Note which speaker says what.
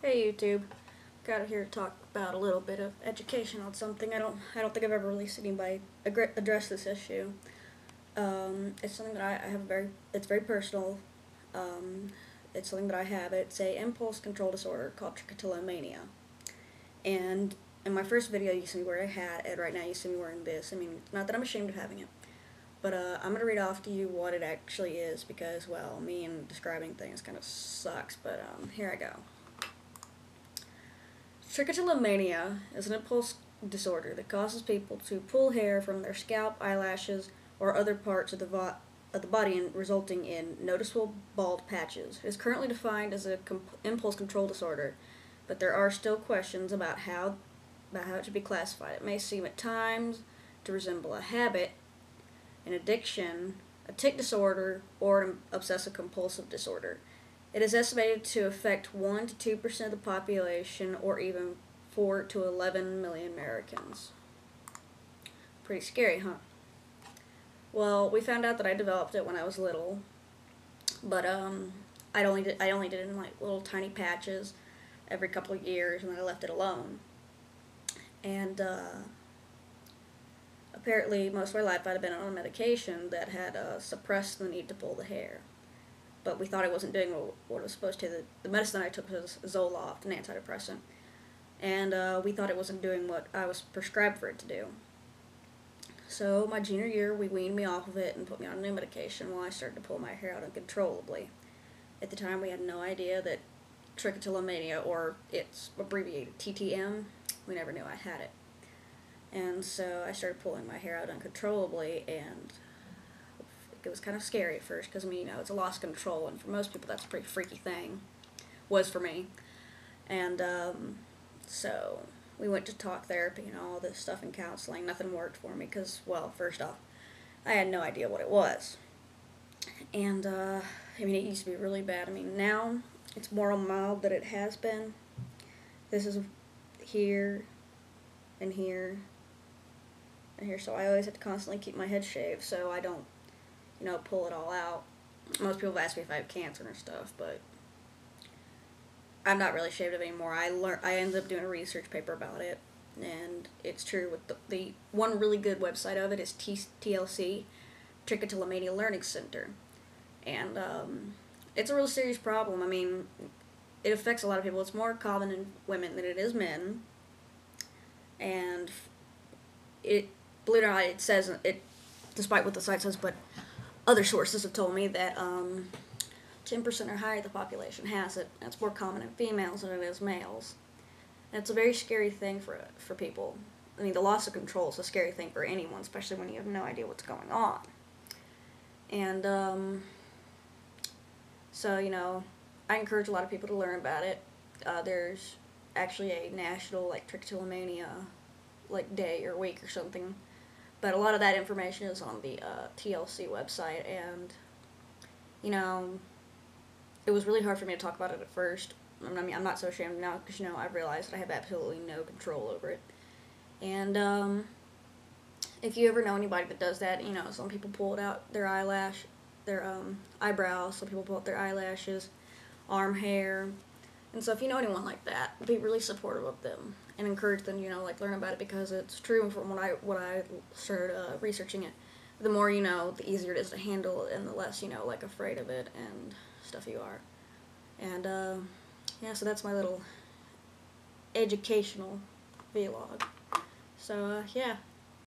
Speaker 1: Hey YouTube, got here to talk about a little bit of education on something. I don't think I've ever really seen anybody address this issue. It's something that I have it's very personal. Um, it's something that I have. It's a impulse control disorder called trichotillomania. And in my first video, you see me wearing a hat, and right now you see me wearing this. I mean, not that I'm ashamed of having it, but I'm gonna read off to you what it actually is because, well, me and describing things kind of sucks. But here I go. Trichotillomania is an impulse disorder that causes people to pull hair from their scalp, eyelashes, or other parts of the body, resulting in noticeable bald patches. It is currently defined as an impulse control disorder, but there are still questions about how it should be classified. It may seem at times to resemble a habit, an addiction, a tic disorder, or an obsessive compulsive disorder. It is estimated to affect 1 to 2% of the population, or even 4 to 11 million Americans. Pretty scary, huh? Well, we found out that I developed it when I was little, but I only did it in like little tiny patches every couple of years, and then I left it alone. And apparently, most of my life I'd been on a medication that had suppressed the need to pull the hair. But we thought it wasn't doing what it was supposed to. The medicine I took was Zoloft, an antidepressant, and we thought it wasn't doing what I was prescribed for it to do. So my junior year, we weaned me off of it and put me on a new medication while I started to pull my hair out uncontrollably. At the time, we had no idea that trichotillomania, or it's abbreviated TTM, we never knew I had it. And so I started pulling my hair out uncontrollably, and it was kind of scary at first because, I mean, it's a loss of control, and for most people that's a pretty freaky thing. Was for me. And so we went to talk therapy and all this stuff and counseling. Nothing worked for me because, well, first off, I had no idea what it was. And I mean, it used to be really bad. I mean, now it's more mild than it has been. This is here and here and here, so I always have to constantly keep my head shaved so I don't pull it all out. Most people have asked me if I have cancer and stuff, but I'm not really shaved of it anymore. I ended up doing a research paper about it, and it's true. With the one really good website of it is TLC, Trichotillomania Learning Center, and it's a real serious problem. I mean, it affects a lot of people. It's more common in women than it is men, and believe it or not, it says it, despite what the site says, but other sources have told me that 10% or higher of the population has it. It's more common in females than it is males. And it's a very scary thing for people. I mean, the loss of control is a scary thing for anyone, especially when you have no idea what's going on. And so, I encourage a lot of people to learn about it. There's actually a national trichotillomania day or week or something. But a lot of that information is on the TLC website, and, it was really hard for me to talk about it at first. I mean, I'm not so ashamed now because, I've realized that I have absolutely no control over it. And if you ever know anybody that does that, some people pull it out their eyebrows, some people pull out their eyelashes, arm hair. And so if you know anyone like that, be really supportive of them and encourage them, learn about it because it's true. And from what I started researching it, the more the easier it is to handle it and the less, afraid of it and stuff you are. And, yeah, so that's my little educational vlog. So, yeah,